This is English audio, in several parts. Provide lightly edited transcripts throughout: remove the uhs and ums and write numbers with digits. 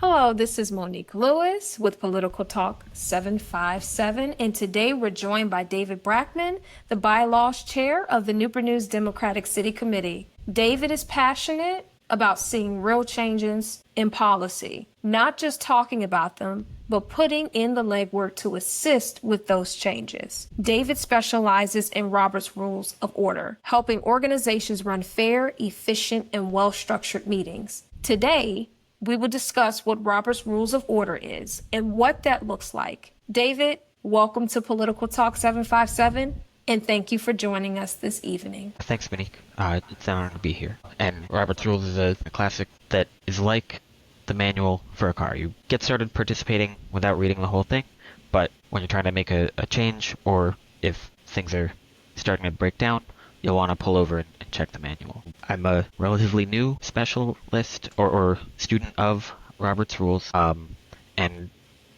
Hello, this is Monique Lewis with Political Talk 757, and today we're joined by David Brackman, the bylaws chair of the Newport News Democratic City Committee. David is passionate about seeing real changes in policy, not just talking about them, but putting in the legwork to assist with those changes. David specializes in Robert's Rules of Order, helping organizations run fair, efficient, and well-structured meetings. Today, we will discuss what Robert's Rules of Order is and what that looks like. David, welcome to Political Talk 757, and thank you for joining us this evening. Thanks, Monique. It's an honor to be here. And Robert's Rules is a classic that is like the manual for a car. You get started participating without reading the whole thing, but when you're trying to make a change, or if things are starting to break down, you'll want to pull over and check the manual. I'm a relatively new specialist or student of Robert's Rules, and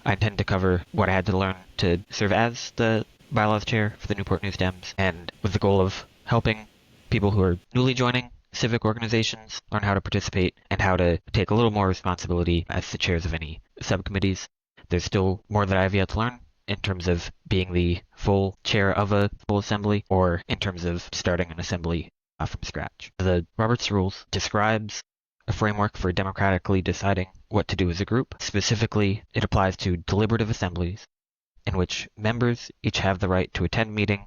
I intend to cover what I had to learn to serve as the bylaws chair for the Newport News Dems, and with the goal of helping people who are newly joining civic organizations learn how to participate and how to take a little more responsibility as the chairs of any subcommittees. There's still more that I have yet to learn in terms of being the full chair of a full assembly, or in terms of starting an assembly from scratch. The Roberts Rules describes a framework for democratically deciding what to do as a group. Specifically, it applies to deliberative assemblies in which members each have the right to attend a meeting,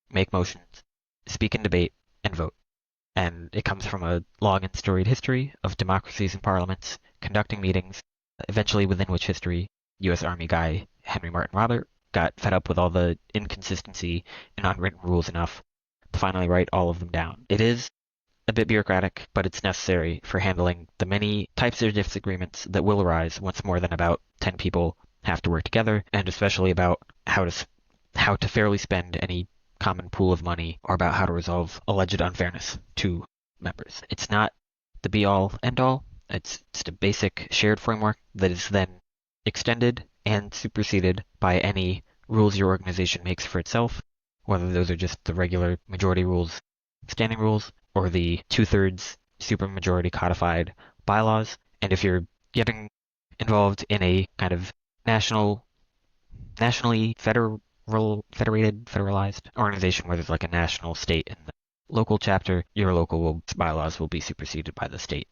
make motions, speak in debate, and vote. And it comes from a long and storied history of democracies and parliaments conducting meetings, eventually within which history U.S. Army guy Henry Martin Robert got fed up with all the inconsistency and unwritten rules enough to finally write all of them down. It is a bit bureaucratic, but it's necessary for handling the many types of disagreements that will arise once more than about 10 people have to work together, and especially about how to fairly spend any common pool of money, or about how to resolve alleged unfairness to members. It's not the be-all, end-all. It's just a basic shared framework that is then extended and superseded by any rules your organization makes for itself, whether those are just the regular majority rules, standing rules, or the two-thirds supermajority codified bylaws. And if you're getting involved in a kind of nationally federalized organization where there's like a national, state, and the local chapter, your local bylaws will be superseded by the state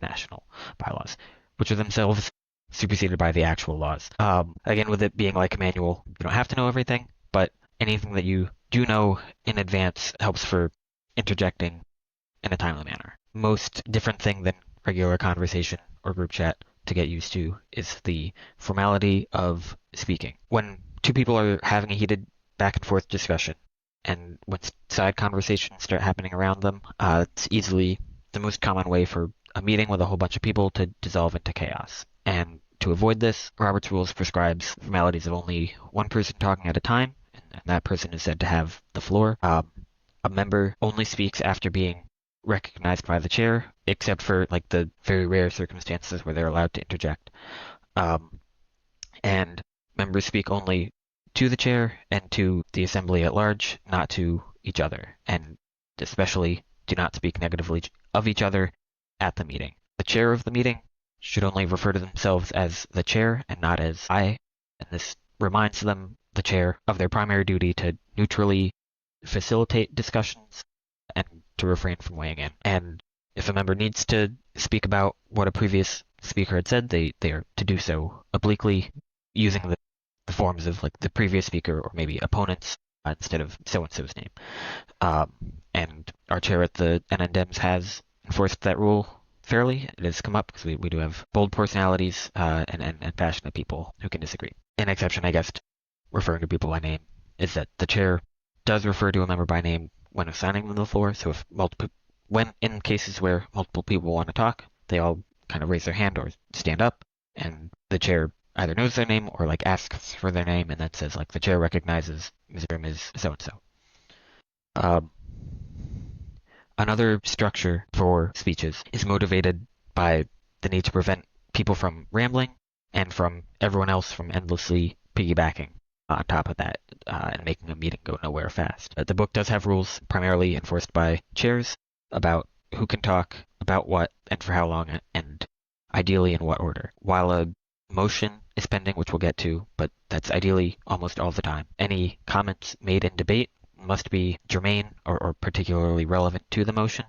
national bylaws, which are themselves superseded by the actual laws. Again, with it being like a manual, you don't have to know everything, but anything that you do know in advance helps for interjecting in a timely manner. Most different thing than regular conversation or group chat to get used to is the formality of speaking. When two people are having a heated back and forth discussion, and when side conversations start happening around them, it's easily the most common way for a meeting with a whole bunch of people to dissolve into chaos. And to avoid this, Robert's Rules prescribes formalities of only one person talking at a time, and that person is said to have the floor. A member only speaks after being recognized by the chair, except for like the very rare circumstances where they're allowed to interject. And members speak only to the chair and to the assembly at large, not to each other, and especially do not speak negatively of each other at the meeting. The chair of the meeting should only refer to themselves as the chair and not as I, and this reminds them, the chair, of their primary duty to neutrally facilitate discussions and to refrain from weighing in. And if a member needs to speak about what a previous speaker had said, they are to do so obliquely, using the forms of like the previous speaker or maybe opponents instead of so-and-so's name. And our chair at the NNDEMS has enforced that rule fairly. It has come up because we do have bold personalities and passionate people who can disagree. An exception, I guess, to referring to people by name is that the chair does refer to a member by name when assigning them the floor. So if when in cases where multiple people want to talk, they all kind of raise their hand or stand up, and the chair either knows their name or like asks for their name, and then says like the chair recognizes Ms. or Ms. So-and-so. Another structure for speeches is motivated by the need to prevent people from rambling and from everyone else from endlessly piggybacking on top of that and making a meeting go nowhere fast. The book does have rules primarily enforced by chairs about who can talk, about what, and for how long, and ideally in what order. While a motion is pending, which we'll get to, but that's ideally almost all the time, any comments made in debate must be germane or particularly relevant to the motion.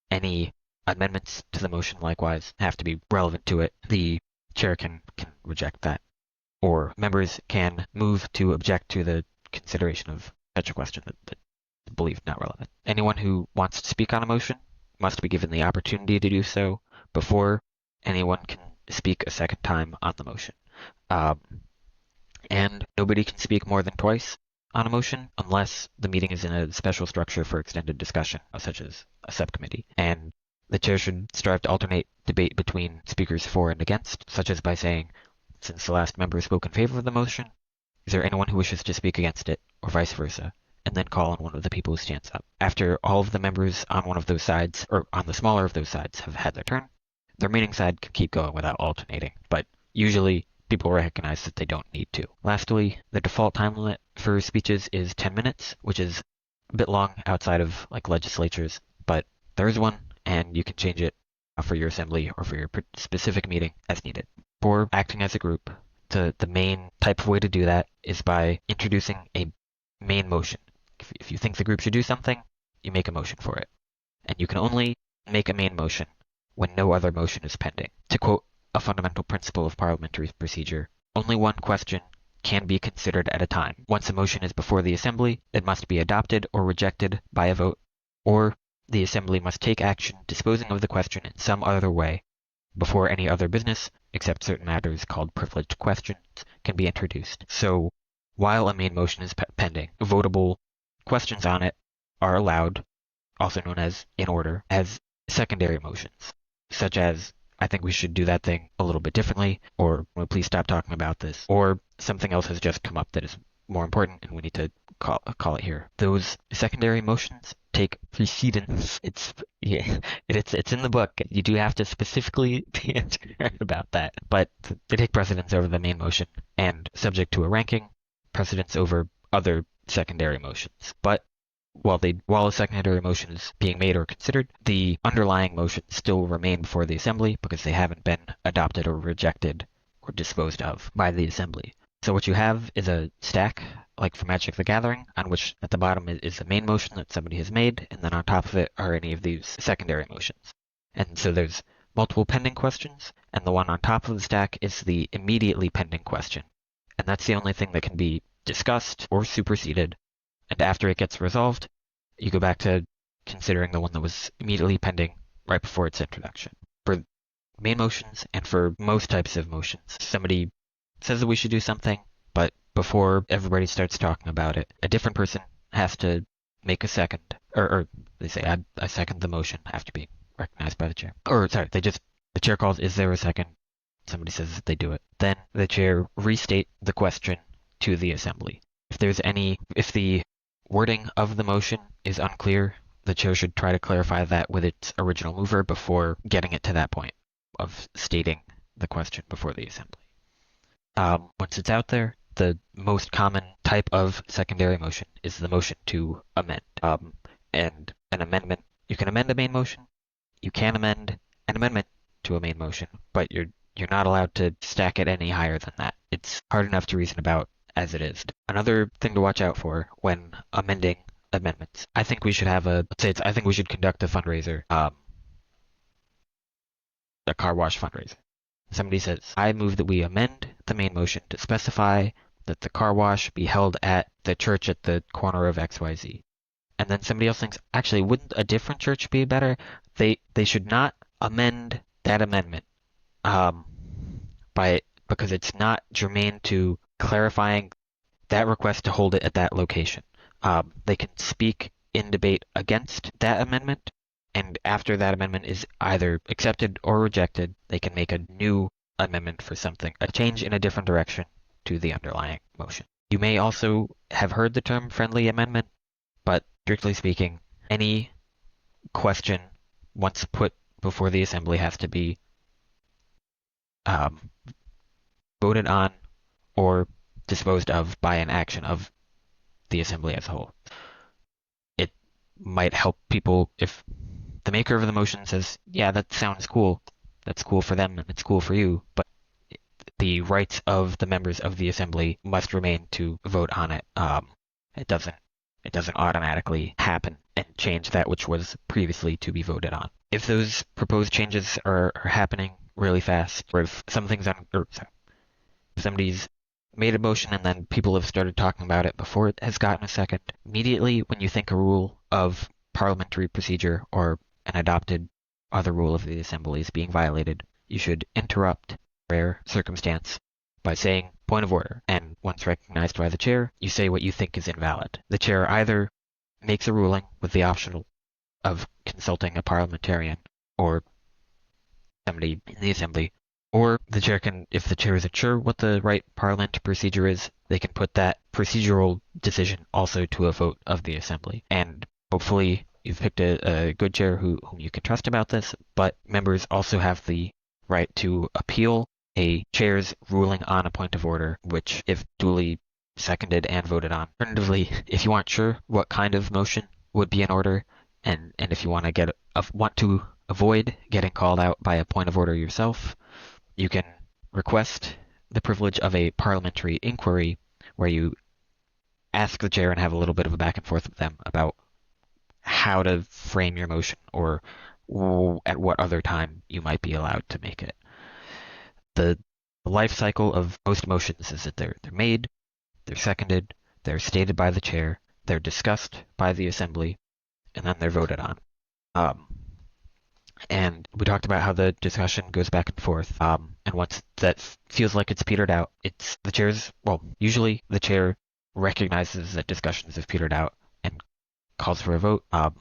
Any amendments to the motion likewise have to be relevant to it. The chair can reject that, or members can move to object to the consideration of such a question that is believed not relevant. Anyone who wants to speak on a motion must be given the opportunity to do so before anyone can speak a second time on the motion. And nobody can speak more than twice on a motion unless the meeting is in a special structure for extended discussion, such as a subcommittee. And the chair should strive to alternate debate between speakers for and against, such as by saying, since the last member spoke in favor of the motion, is there anyone who wishes to speak against it, or vice versa? And then call on one of the people who stands up. After all of the members on one of those sides, or on the smaller of those sides, have had their turn, the remaining side can keep going without alternating. But usually, people recognize that they don't need to. Lastly, the default time limit for speeches is 10 minutes, which is a bit long outside of like legislatures, but there is one, and you can change it for your assembly or for your specific meeting as needed. For acting as a group, the main type of way to do that is by introducing a main motion. If you think the group should do something, you make a motion for it. And you can only make a main motion when no other motion is pending. To quote a fundamental principle of parliamentary procedure, only one question can be considered at a time. Once a motion is before the Assembly, it must be adopted or rejected by a vote, or the Assembly must take action disposing of the question in some other way before any other business, except certain matters called privileged questions, can be introduced. So, while a main motion is pending, votable questions on it are allowed, also known as in order, as secondary motions, such as, I think we should do that thing a little bit differently, or please stop talking about this, or something else has just come up that is more important and we need to call it here. Those secondary motions take precedence. It's in the book. You do have to specifically be transparent about that, but they take precedence over the main motion and, subject to a ranking, precedence over other secondary motions. But while a secondary motion is being made or considered, the underlying motions still remain before the Assembly because they haven't been adopted or rejected or disposed of by the Assembly. So what you have is a stack, like for Magic the Gathering, on which at the bottom is the main motion that somebody has made, and then on top of it are any of these secondary motions. And so there's multiple pending questions, and the one on top of the stack is the immediately pending question. And that's the only thing that can be discussed or superseded. And after it gets resolved, you go back to considering the one that was immediately pending right before its introduction. For main motions and for most types of motions, somebody says that we should do something, but before everybody starts talking about it, a different person has to make a second, or they say, I second the motion after being recognized by the chair. Or, sorry, the chair calls, is there a second? Somebody says that they do it. Then the chair restate the question to the Assembly. If the wording of the motion is unclear, the chair should try to clarify that with its original mover before getting it to that point of stating the question before the Assembly. Once it's out there, the most common type of secondary motion is the motion to amend. And an amendment, you can amend a main motion, you can amend an amendment to a main motion, but you're not allowed to stack it any higher than that. It's hard enough to reason about as it is. Another thing to watch out for when amending amendments, I think we should conduct a fundraiser, a car wash fundraiser. Somebody says, I move that we amend the main motion to specify that the car wash be held at the church at the corner of XYZ. And then somebody else thinks, actually, wouldn't a different church be better? They should not amend that amendment because it's not germane to clarifying that request to hold it at that location. They can speak in debate against that amendment, and after that amendment is either accepted or rejected, they can make a new amendment for something, a change in a different direction to the underlying motion. You may also have heard the term friendly amendment, but strictly speaking, any question once put before the Assembly has to be voted on or disposed of by an action of the Assembly as a whole. It might help people if the maker of the motion says, yeah, that sounds cool, that's cool for them and it's cool for you, but the rights of the members of the assembly must remain to vote on it. It doesn't automatically happen and change that which was previously to be voted on. If those proposed changes are happening really fast, or if some things if somebody's made a motion and then people have started talking about it before it has gotten a second, immediately when you think a rule of parliamentary procedure or an adopted other rule of the assembly is being violated, you should interrupt rare circumstance by saying point of order, and once recognized by the chair, you say what you think is invalid. The chair either makes a ruling with the option of consulting a parliamentarian or somebody in the assembly, or the chair can, if the chair isn't sure what the right parliament procedure is, they can put that procedural decision also to a vote of the assembly. And hopefully you've picked a good chair whom you can trust about this, but members also have the right to appeal a chair's ruling on a point of order, which, if duly seconded and voted on. Alternatively, if you aren't sure what kind of motion would be in order, and if you want to avoid getting called out by a point of order yourself, you can request the privilege of a parliamentary inquiry, where you ask the chair and have a little bit of a back and forth with them about how to frame your motion, or at what other time you might be allowed to make it. The life cycle of most motions is that they're made, they're seconded, they're stated by the chair, they're discussed by the assembly, and then they're voted on. And we talked about how the discussion goes back and forth. And once that feels like it's petered out, it's the chair's, usually the chair recognizes that discussions have petered out and calls for a vote. There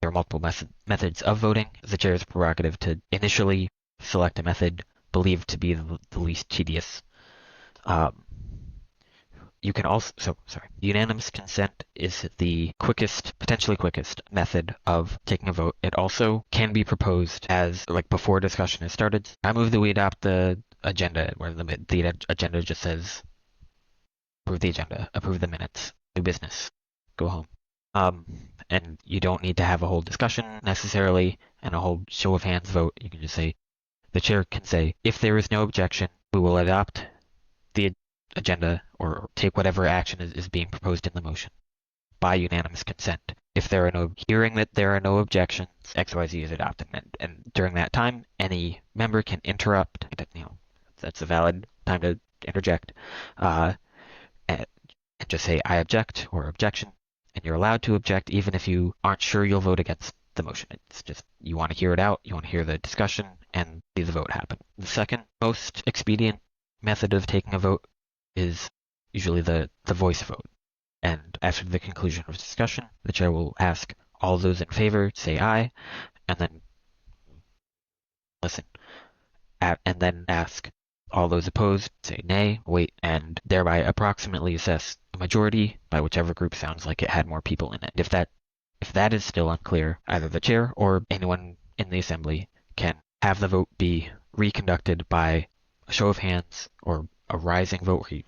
are multiple methods of voting. The chair's prerogative to initially select a method believed to be the least tedious. You can also, unanimous consent is the potentially quickest method of taking a vote. It also can be proposed as, before discussion has started. I move that we adopt the agenda, where the agenda just says, approve the agenda, approve the minutes, new business, go home. And you don't need to have a whole discussion necessarily and a whole show of hands vote. You can just say, the chair can say, if there is no objection, we will adopt the agenda or take whatever action is being proposed in the motion by unanimous consent. If there are no objections, XYZ is adopted. And during that time, any member can interrupt. That's a valid time to interject. And just say, I object, or objection. And you're allowed to object even if you aren't sure you'll vote against the motion. It's just, you want to hear it out, you want to hear the discussion, and see the vote happen. The second most expedient method of taking a vote is usually the voice vote. And after the conclusion of discussion, the chair will ask all those in favor, say aye, and then listen. And then ask all those opposed, say nay, wait, and thereby approximately assess a majority by whichever group sounds like it had more people in it. If that is still unclear, either the chair or anyone in the assembly can have the vote be reconducted by a show of hands or a rising vote, where you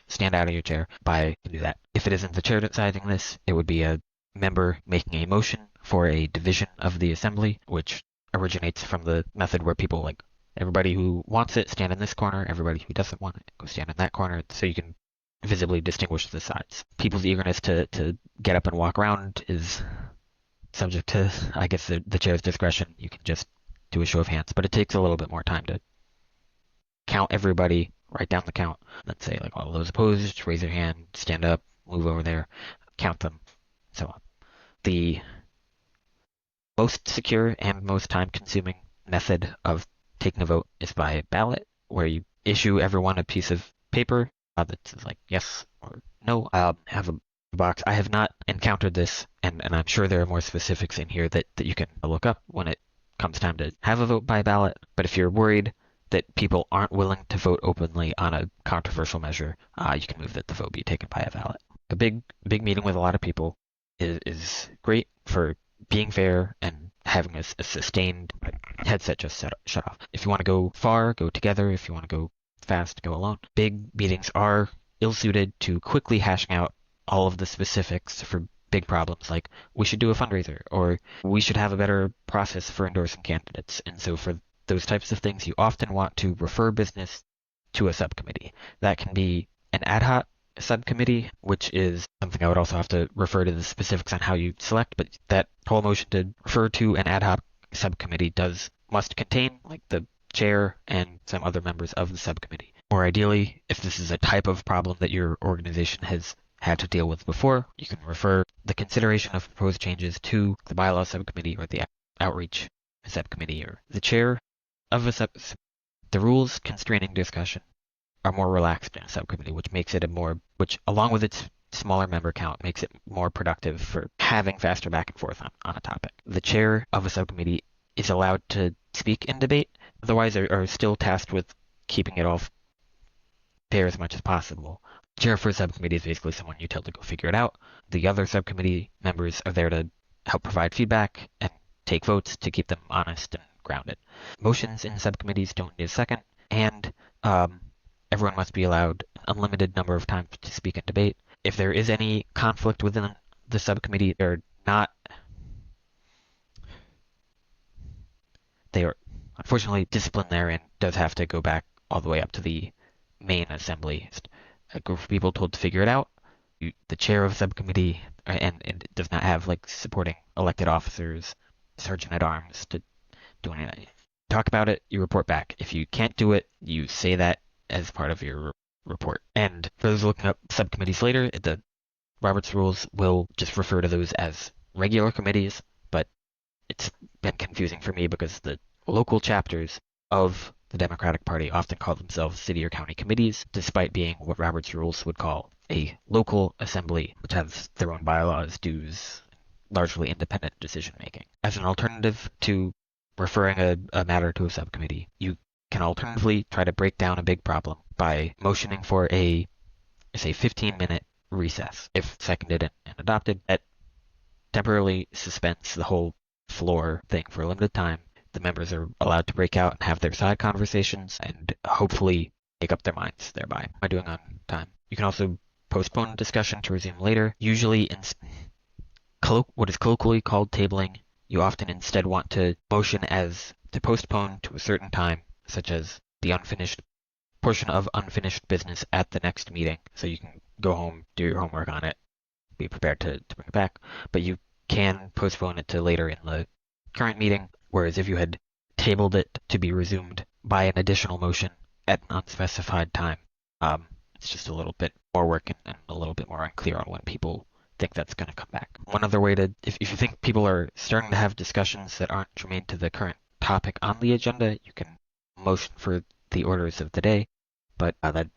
stand out of your chair do that. If it isn't the chair deciding this, it would be a member making a motion for a division of the assembly, which originates from the method where people, everybody who wants it, stand in this corner, everybody who doesn't want it, go stand in that corner, so you can visibly distinguish the sides. People's eagerness to get up and walk around is subject to, I guess, the chair's discretion. You can just do a show of hands, but it takes a little bit more time to count everybody, write down the count. Let's say, all those opposed, raise their hand, stand up, move over there, count them, so on. The most secure and most time-consuming method of taking a vote is by ballot, where you issue everyone a piece of paper that says yes or no. Have a box. I have not encountered this, and I'm sure there are more specifics in here that you can look up when it comes time to have a vote by ballot. But if you're worried that people aren't willing to vote openly on a controversial measure, you can move that the vote be taken by a ballot. A big meeting with a lot of people is great for being fair and having a sustained headset just shut off. If you want to go far, go together. If you want to go fast, go alone. Big meetings are ill-suited to quickly hashing out all of the specifics for big problems like we should do a fundraiser or we should have a better process for endorsing candidates. And so for those types of things, you often want to refer business to a subcommittee. That can be an ad hoc subcommittee, which is something I would also have to refer to the specifics on how you select, but that whole motion to refer to an ad hoc subcommittee must contain like the chair and some other members of the subcommittee. Or ideally, if this is a type of problem that your organization has had to deal with before, you can refer the consideration of proposed changes to the bylaws subcommittee or the outreach subcommittee or the chair of a the rules constraining discussion are more relaxed in a subcommittee, which along with its smaller member count makes it more productive for having faster back and forth on a topic. The chair of a subcommittee is allowed to speak in debate, otherwise are still tasked with keeping it all fair as much as possible. Chair for a subcommittee is basically someone you tell to go figure it out. The other subcommittee members are there to help provide feedback and take votes to keep them honest and grounded. Motions in subcommittees don't need a second, and everyone must be allowed an unlimited number of times to speak in debate. If there is any conflict within the subcommittee, they are unfortunately disciplined there and does have to go back all the way up to the main assembly. A group of people told to figure it out. The chair of the subcommittee, and it does not have like supporting elected officers, sergeant at arms to do anything. Talk about it, you report back. If you can't do it, you say that as part of your report. And for those looking up subcommittees later, the Robert's Rules will just refer to those as regular committees, but it's been confusing for me because the local chapters of the Democratic Party often call themselves city or county committees, despite being what Robert's Rules would call a local assembly, which has their own bylaws, dues, largely independent decision making. As an alternative to referring a matter to a subcommittee, you can alternatively try to break down a big problem by motioning for a, say, 15-minute recess. If seconded and adopted, that temporarily suspends the whole floor thing for a limited time. The members are allowed to break out and have their side conversations and hopefully make up their minds thereby. Am I doing on time? You can also postpone discussion to resume later. Usually in what is colloquially called tabling, you often instead want to motion as to postpone to a certain time, such as the unfinished portion of unfinished business at the next meeting. So you can go home, do your homework on it, be prepared to bring it back. But you can postpone it to later in the current meeting, whereas if you had tabled it to be resumed by an additional motion at an unspecified time, it's just a little bit more work and a little bit more unclear on when people think that's going to come back. One other way if you think people are starting to have discussions that aren't germane to the current topic on the agenda, you can motion for the orders of the day, but that's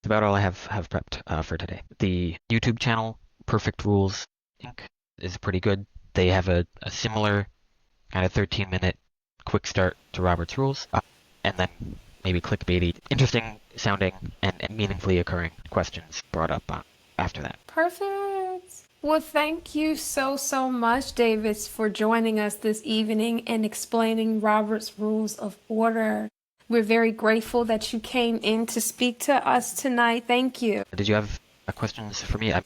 about all I have prepped for today. The YouTube channel, Perfect Rules Inc., is pretty good. They have a similar kind of 13-minute quick start to Robert's Rules, and then maybe clickbaity, interesting sounding and meaningfully occurring questions brought up after that. Perfect. Well, thank you so much, David, for joining us this evening and explaining Robert's Rules of Order. We're very grateful that you came in to speak to us tonight. Thank you. Did you have questions for me? I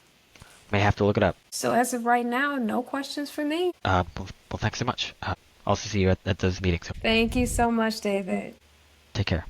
may have to look it up. So as of right now, no questions for me. Well, thanks so much. I'll also see you at those meetings. Thank you so much, David. Take care.